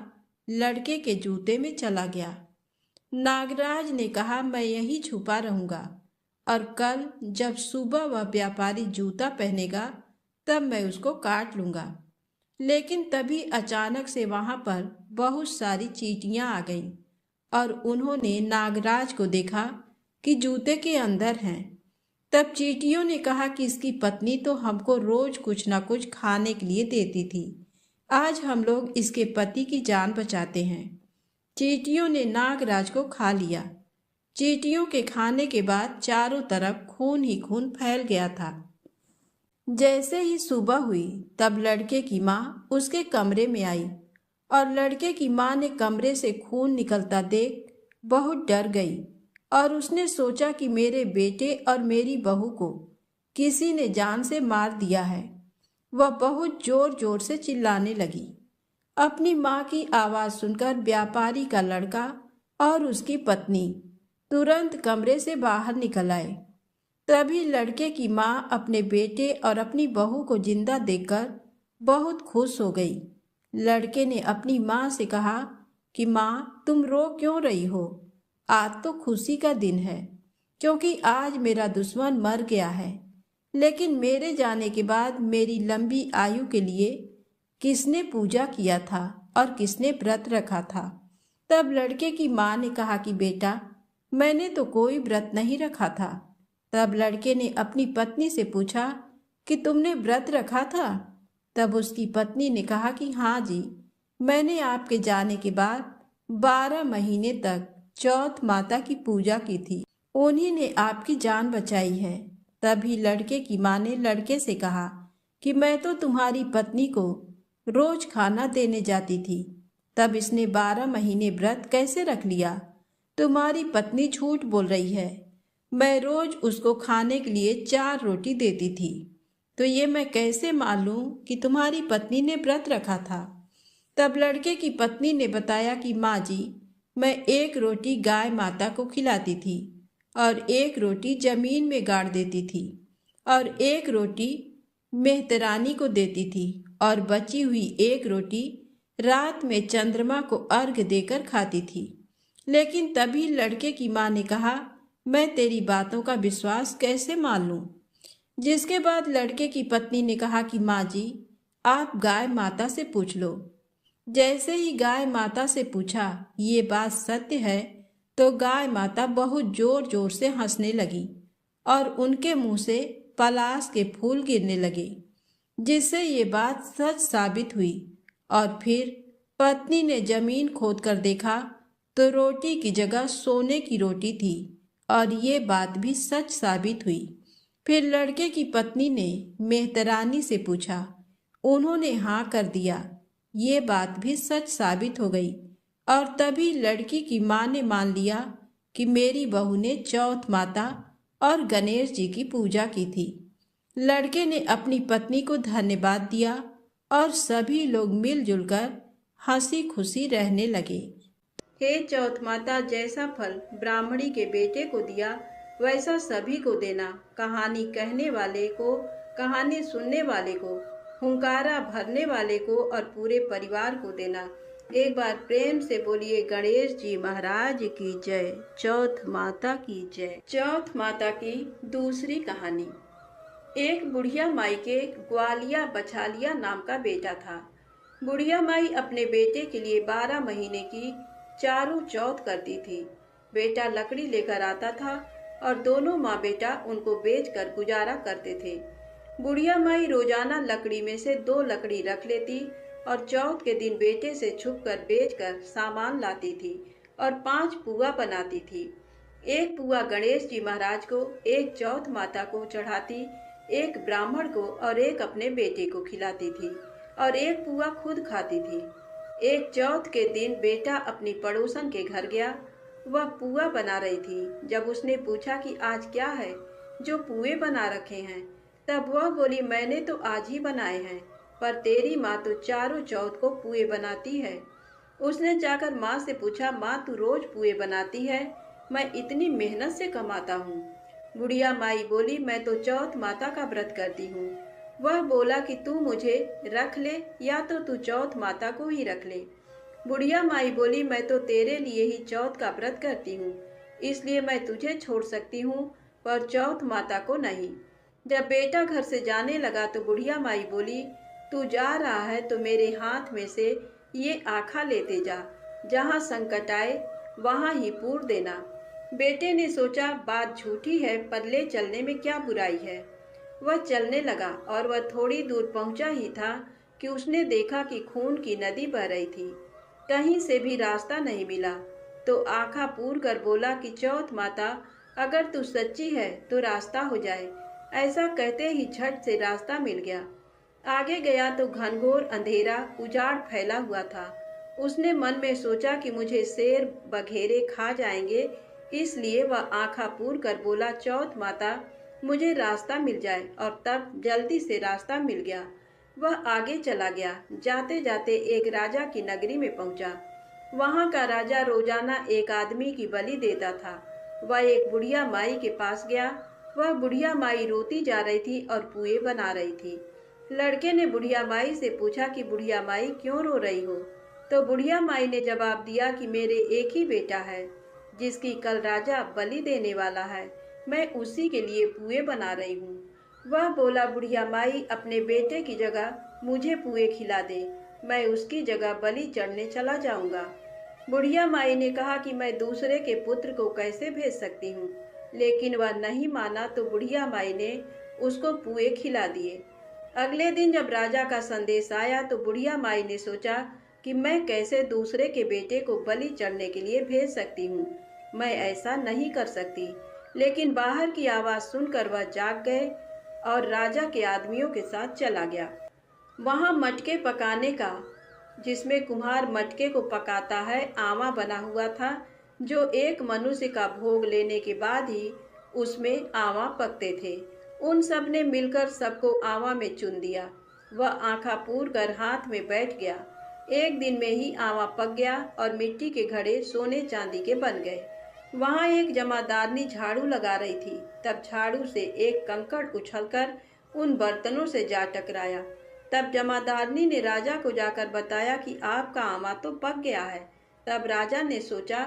लड़के के जूते में चला गया। नागराज ने कहा, मैं यहीं छुपा रहूंगा और कल जब सुबह वह व्यापारी जूता पहनेगा तब मैं उसको काट लूंगा। लेकिन तभी अचानक से वहां पर बहुत सारी चींटियां आ गईं और उन्होंने नागराज को देखा कि जूते के अंदर हैं। तब चींटियों ने कहा कि इसकी पत्नी तो हमको रोज कुछ ना कुछ खाने के लिए देती थी, आज हम लोग इसके पति की जान बचाते हैं। चींटियों ने नागराज को खा लिया। चींटियों के खाने के बाद चारों तरफ खून ही खून फैल गया था। जैसे ही सुबह हुई तब लड़के की माँ उसके कमरे में आई और लड़के की माँ ने कमरे से खून निकलता देख बहुत डर गई और उसने सोचा कि मेरे बेटे और मेरी बहू को किसी ने जान से मार दिया है। वह बहुत जोर जोर से चिल्लाने लगी। अपनी माँ की आवाज़ सुनकर व्यापारी का लड़का और उसकी पत्नी तुरंत कमरे से बाहर निकल आए। तभी लड़के की माँ अपने बेटे और अपनी बहू को जिंदा देखकर बहुत खुश हो गई। लड़के ने अपनी माँ से कहा कि माँ, तुम रो क्यों रही हो? आज तो खुशी का दिन है, क्योंकि आज मेरा दुश्मन मर गया है। लेकिन मेरे जाने के बाद मेरी लंबी आयु के लिए किसने पूजा किया था और किसने व्रत रखा था? तब लड़के की माँ ने कहा कि बेटा, मैंने तो कोई व्रत नहीं रखा था। तब लड़के ने अपनी पत्नी से पूछा कि तुमने व्रत रखा था? तब उसकी पत्नी ने कहा कि हाँ जी, मैंने आपके जाने के बाद 12 महीने तक चौथ माता की पूजा की थी, उन्हीं ने आपकी जान बचाई है। तभी लड़के की माँ ने लड़के से कहा कि मैं तो तुम्हारी पत्नी को रोज खाना देने जाती थी, तब इसने 12 महीने व्रत कैसे रख लिया? तुम्हारी पत्नी झूठ बोल रही है। मैं रोज उसको खाने के लिए 4 रोटी देती थी, तो ये मैं कैसे मान लूं कि तुम्हारी पत्नी ने व्रत रखा था? तब लड़के की पत्नी ने बताया कि माँ जी, मैं एक रोटी गाय माता को खिलाती थी और एक रोटी जमीन में गाड़ देती थी और एक रोटी मेहतरानी को देती थी और बची हुई एक रोटी रात में चंद्रमा को अर्घ देकर खाती थी। लेकिन तभी लड़के की माँ ने कहा, मैं तेरी बातों का विश्वास कैसे मान लूं? जिसके बाद लड़के की पत्नी ने कहा कि माँ जी, आप गाय माता से पूछ लो। जैसे ही गाय माता से पूछा ये बात सत्य है, तो गाय माता बहुत जोर जोर से हंसने लगी और उनके मुंह से पलाश के फूल गिरने लगे, जिससे ये बात सच साबित हुई। और फिर पत्नी ने जमीन खोदकर देखा तो रोटी की जगह सोने की रोटी थी और ये बात भी सच साबित हुई। फिर लड़के की पत्नी ने मेहतरानी से पूछा, उन्होंने हाँ कर दिया। ये बात भी सच साबित हो गई और तभी लड़की की माँ ने मान लिया कि मेरी बहू ने चौथ माता और गणेश जी की पूजा की थी। लड़के ने अपनी पत्नी को धन्यवाद दिया और सभी लोग मिलजुल कर हंसी खुशी रहने लगे। हे चौथ माता, जैसा फल ब्राह्मणी के बेटे को दिया वैसा सभी को देना। कहानी कहने वाले को, कहानी सुनने वाले को, हुंकारा भरने वाले को और पूरे परिवार को देना। एक बार प्रेम से बोलिए गणेश जी महाराज की जय, चौथ माता की जय। चौथ माता की दूसरी कहानी। एक बुढ़िया माई के ग्वालिया बछालिया नाम का बेटा था। बुढ़िया माई अपने बेटे के लिए 12 महीने की चारों चौथ करती थी। बेटा लकड़ी लेकर आता था और दोनों माँ बेटा उनको बेचकर गुजारा करते थे। बुढ़िया माई रोजाना लकड़ी में से 2 लकड़ी रख लेती और चौथ के दिन बेटे से छुपकर बेचकर सामान लाती थी और 5 पुआ बनाती थी। एक पुआ गणेश जी महाराज को, एक चौथ माता को चढ़ाती, एक ब्राह्मण को और एक अपने बेटे को खिलाती थी और एक पुआ खुद खाती थी। एक चौथ के दिन बेटा अपनी पड़ोसन के घर गया। वह पुआ बना रही थी। जब उसने पूछा कि आज क्या है जो पुए बना रखे हैं, तब वह बोली, मैंने तो आज ही बनाए हैं, पर तेरी माँ तो चारों चौथ को पुए बनाती है। उसने जाकर माँ से पूछा, माँ तू रोज पुए बनाती है, मैं इतनी मेहनत से कमाता हूँ। बुढ़िया माई बोली, मैं तो चौथ माता का व्रत करती हूँ। वह बोला कि तू मुझे रख ले या तो तू चौथ माता को ही रख ले। बुढ़िया माई बोली, मैं तो तेरे लिए ही चौथ का व्रत करती हूँ, इसलिए मैं तुझे छोड़ सकती हूँ, पर चौथ माता को नहीं। जब बेटा घर से जाने लगा तो बुढ़िया माई बोली, तू जा रहा है तो मेरे हाथ में से ये आखा लेते जा, जहाँ संकट आए वहाँ ही पूर देना। बेटे ने सोचा बात झूठी है, पर ले चलने में क्या बुराई है। वह चलने लगा और वह थोड़ी दूर पहुंचा ही था कि उसने देखा कि खून की नदी बह रही थी। कहीं से भी रास्ता नहीं मिला तो आँखा पूर कर बोला कि चौथ माता, अगर तू सच्ची है तो रास्ता हो जाए। ऐसा कहते ही झट से रास्ता मिल गया। आगे गया तो घनघोर अंधेरा उजाड़ फैला हुआ था। उसने मन में सोचा कि मुझे शेर बघेरे खा जाएंगे, इसलिए वह आँखा पूर कर बोला, चौथ माता मुझे रास्ता मिल जाए। और तब जल्दी से रास्ता मिल गया। वह आगे चला गया। जाते जाते एक राजा की नगरी में पहुंचा। वहां का राजा रोजाना एक आदमी की बलि देता था। वह एक बुढ़िया माई के पास गया। वह बुढ़िया माई रोती जा रही थी और पुए बना रही थी। लड़के ने बुढ़िया माई से पूछा कि बुढ़िया माई क्यों रो रही हो? तो बुढ़िया माई ने जवाब दिया कि मेरे एक ही बेटा है जिसकी कल राजा बलि देने वाला है, मैं उसी के लिए पुए बना रही हूँ। वह बोला, बुढ़िया माई अपने बेटे की जगह मुझे पुए खिला दे, मैं उसकी जगह बलि चढ़ने चला जाऊंगा। बुढ़िया माई ने कहा कि मैं दूसरे के पुत्र को कैसे भेज सकती हूँ, लेकिन वह नहीं माना तो बुढ़िया माई ने उसको पुए खिला दिए। अगले दिन जब राजा का संदेश आया तो बुढ़िया माई ने सोचा कि मैं कैसे दूसरे के बेटे को बलि चढ़ने के लिए भेज सकती हूँ, मैं ऐसा नहीं कर सकती। लेकिन बाहर की आवाज़ सुनकर वह जाग गए और राजा के आदमियों के साथ चला गया। वहाँ मटके पकाने का, जिसमें कुम्हार मटके को पकाता है, आवा बना हुआ था, जो एक मनुष्य का भोग लेने के बाद ही उसमें आवा पकते थे। उन सब ने मिलकर सबको आवा में चुन दिया। वह आँखा पूर कर हाथ में बैठ गया। एक दिन में ही आवा पक गया और मिट्टी के घड़े सोने चांदी के बन गए। वहां एक जमादारनी झाड़ू लगा रही थी। तब झाड़ू से एक कंकड़ उछलकर उन बर्तनों से जा टकराया। तब जमादारनी ने राजा को जाकर बताया कि आपका आवा तो पक गया है। तब राजा ने सोचा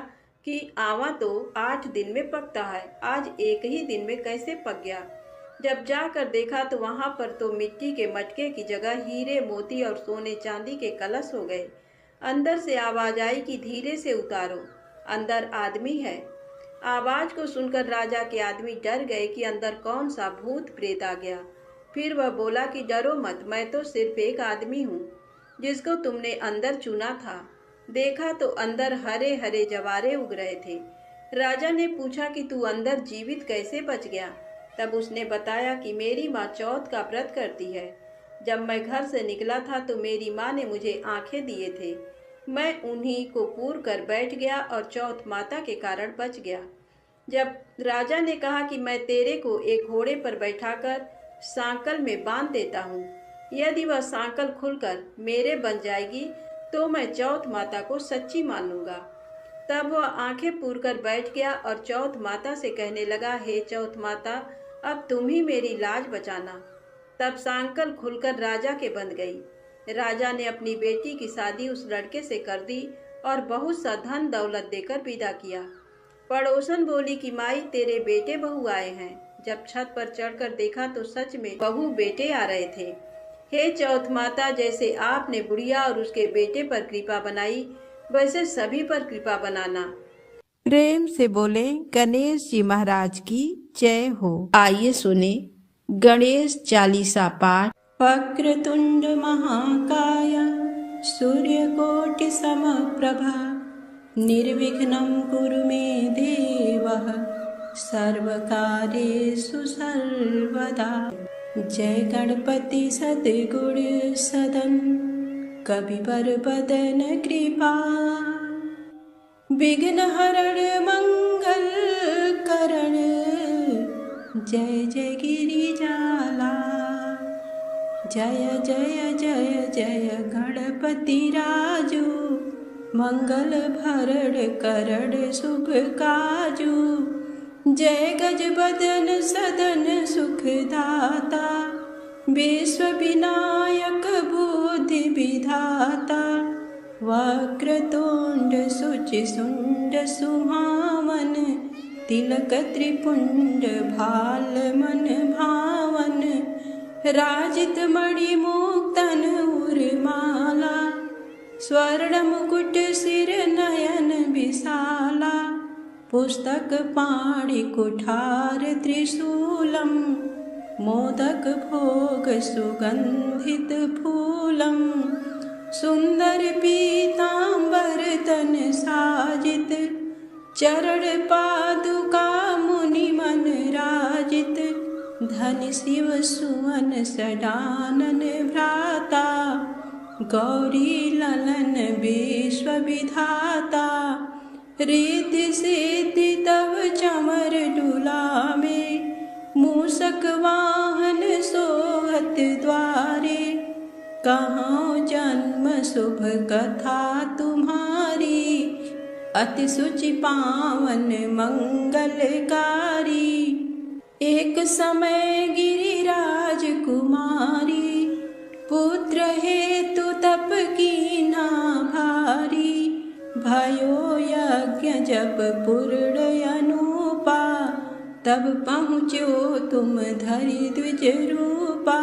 कि आवा तो 8 दिन में पकता है, आज एक ही दिन में कैसे पक गया। जब जाकर देखा तो वहां पर तो मिट्टी के मटके की जगह हीरे मोती और सोने चांदी के कलश हो गए। अंदर से आवाज आई कि धीरे से उतारो, अंदर आदमी है। आवाज को सुनकर राजा के आदमी डर गए कि अंदर कौन सा भूत प्रेत आ गया। फिर वह बोला कि डरो मत, मैं तो सिर्फ एक आदमी हूँ जिसको तुमने अंदर चुना था। देखा तो अंदर हरे हरे जवारे उग रहे थे। राजा ने पूछा कि तू अंदर जीवित कैसे बच गया। तब उसने बताया कि मेरी माँ चौथ का व्रत करती है। जब मैं घर से निकला था तो मेरी माँ ने मुझे आंखें दिए थे, मैं उन्हीं को पूर कर बैठ गया और चौथ माता के कारण बच गया। जब राजा ने कहा कि मैं तेरे को एक घोड़े पर बैठाकर सांकल में बांध देता हूँ, यदि वह सांकल खुलकर मेरे बन जाएगी तो मैं चौथ माता को सच्ची मान लूंगा। तब वह आंखें पूर कर बैठ गया और चौथ माता से कहने लगा, हे चौथ माता, अब तुम ही मेरी लाज बचाना। तब सांकल खुलकर राजा के बंध गई। राजा ने अपनी बेटी की शादी उस लड़के से कर दी और बहुत सा धन दौलत देकर विदा किया। पड़ोसन बोली कि माई, तेरे बेटे बहू आए हैं। जब छत पर चढ़कर देखा तो सच में बहू बेटे आ रहे थे। हे चौथ माता, जैसे आपने बुढ़िया और उसके बेटे पर कृपा बनाई, वैसे सभी पर कृपा बनाना। प्रेम से बोले गणेश जी महाराज की जय हो। आइए सुने गणेश चालीसा पाठ। वक्रतुंड महाकाय सूर्यकोटि समप्रभा निर्विघ्नं कुरु मे देव सर्वकार्येषु सर्वदा। जय गणपति सद्गुण सदन कविवर बदन कृपा विघ्न हरण मंगल करण। जय जय गिरिजाला जय जय जय जय गणपति राजू मंगल भरण करण शुभ काजू। जय गज बदन सदन सुखदाता विश्व विनायक बुद्धि विधाता। वक्रतुंड सुचि सुंड सुहावन तिलक त्रिपुंड भाल मन भावन। राजित मणि मुक्तन उर्माला स्वर्ण मुकुट सिर नयन विशाला। पुस्तक पाणि कुठार त्रिशूलम मोदक भोग सुगंधित फूलम। सुंदर पीतांबर तन साजित चरण पादुका मुनि मन राजित। धन शिव सुवन सडानन भ्राता गौरी ललन विश्व विधाता। रिद्धि सिद्धि तव चमर डुलावे मूषक वाहन सोहत द्वारे। कहाँ जन्म शुभ कथा तुम्हारी अति सुचि पावन मंगलकारी। एक समय गिरिराज कुमारी पुत्र हेतु तप कीन्हा भारी। भयो यज्ञ जब पूर्ण अनुपा तब पहुँचो तुम धरि द्विज रूपा।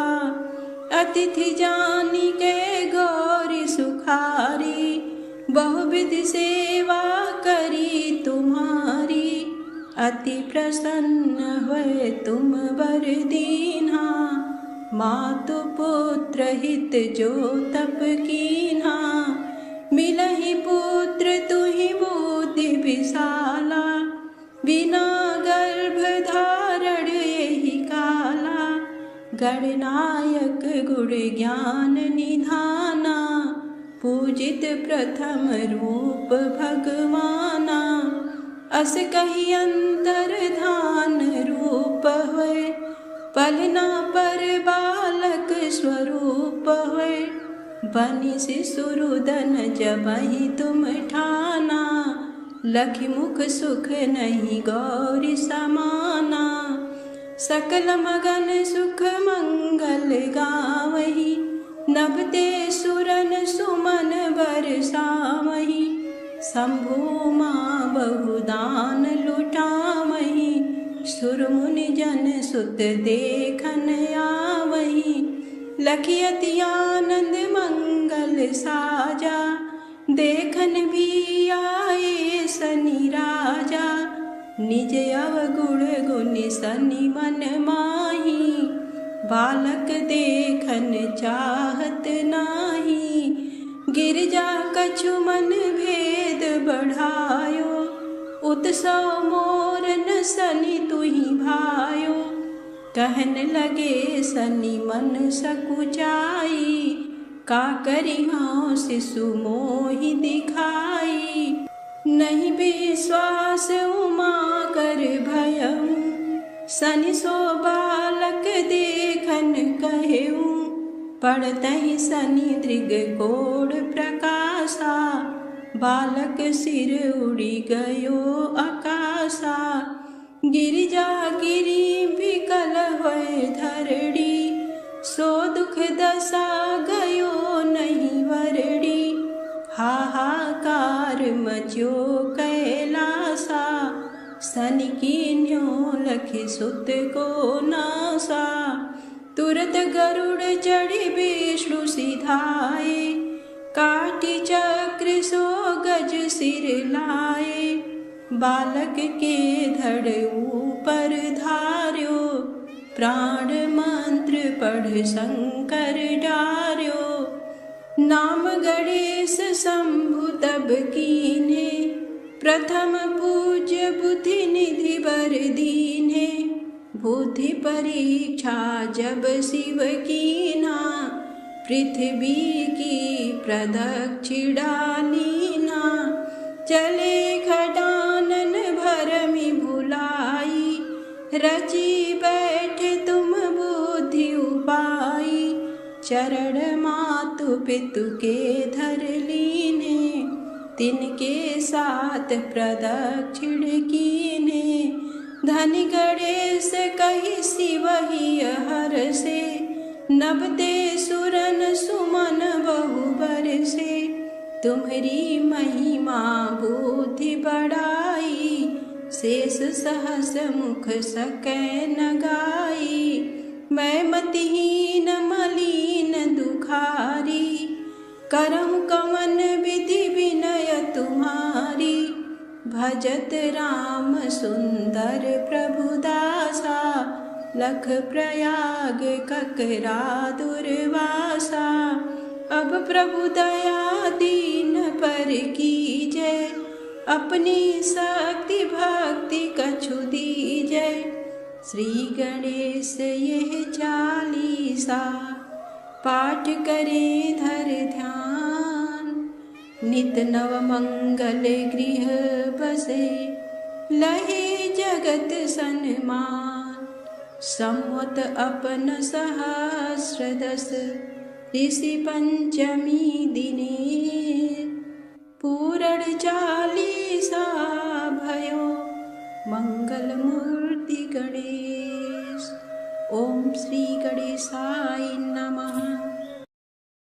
अतिथि जानी के गौरी सुखारी बहुविध सेवा करी तुम्हारी। अति प्रसन्न हुए तुम वर दीन्हा मातु पुत्र हित जो तप कीन्हा। मिलहि पुत्र तुहि बुद्धि विशाला बिना गर्भ धारण यही काला। गणनायक गुण ज्ञान निधाना पूजित प्रथम रूप भगवाना। अस कही अंतर धान रूप हुए पलना पर बालक स्वरूप हुए। बनी शिशुरुदन जबहि तुम ठाना, लखि मुख सुख नहीं गौरी समाना। सकल मगन सुख मंगल गावही, नभते सुरन सुमन बरसावही। शंभु माँ बहुदान लुटावही, सुर मुनि जन सुत देखन आवही। लखि अति आनंद मंगल साजा, देखन भी आए सनि राजा। निज अवगुण गुनि सनि मन माही, बालक देखन चाहत नाही। गिरजा कछु मन भेद बढ़ायो, उत्सव मोर न सनि तुहि भायो। कहन लगे सनि मन सकुचाई, का करिहँ शिशु मोहि दिखाई। नहीं विश्वास उमा कर भयउ, सनि सो बालक देखन कहेउ। पड़तहि सनि दृग कोड प्रकाशा, बालक सिर उड़ि गयो आकाशा। गिरिजा गिरि विकल होय धरड़ी, सो दुख दशा गयो नहीं वरड़ी। हाहाकार मचो कैलासा, सनि कीन्यो लखि सुत को नासा। तुरत गरुड़ चढ़ि विष्णु सिधाए, काटी चक्र सो गज सिर लाए। बालक के धड़ ऊपर धार्यो, प्राण मंत्र पढ़ शंकर डार्यो। नाम गणेश शंभु तब कीन्हे, प्रथम पूज्य बुद्धि निधि बर दीन्हे। बुद्धि परीक्षा जब शिव कीना, पृथ्वी की प्रदक्षिणा लीना। चले खडानन भरमि भुलाई, रची बैठे तुम बुद्धि उपाई। चरण मातु पितु के धर लीने, तिनके साथ प्रदक्षिण कीने। धनि गणेश कहि शिवहि हरषे, नभते सुरन सुमन बहु बरसे। तुम्हरी महिमा बुद्धि बढ़ाई, शेष सहस मुख सकै न गाई। मैं मतिहीन मलिन दुखारी, करहु कवन विधि विनय तुम्हारी। भजत राम सुंदर प्रभु दासा, लख प्रयाग ककरा दुर्वासा। अब प्रभु दया दीन पर कीजय, अपनी शक्ति भक्ति कछु दीजय। श्री गणेश यह चालीसा, पाठ करें धर ध्यान। नित नव मंगल गृह बसे, लहे जगत सन्मान। सम्वत अपन सहस्र दस, ऋषि पंचमी दिने। पूरण चालीसा भयो, मंगल मूर्ति गणेश।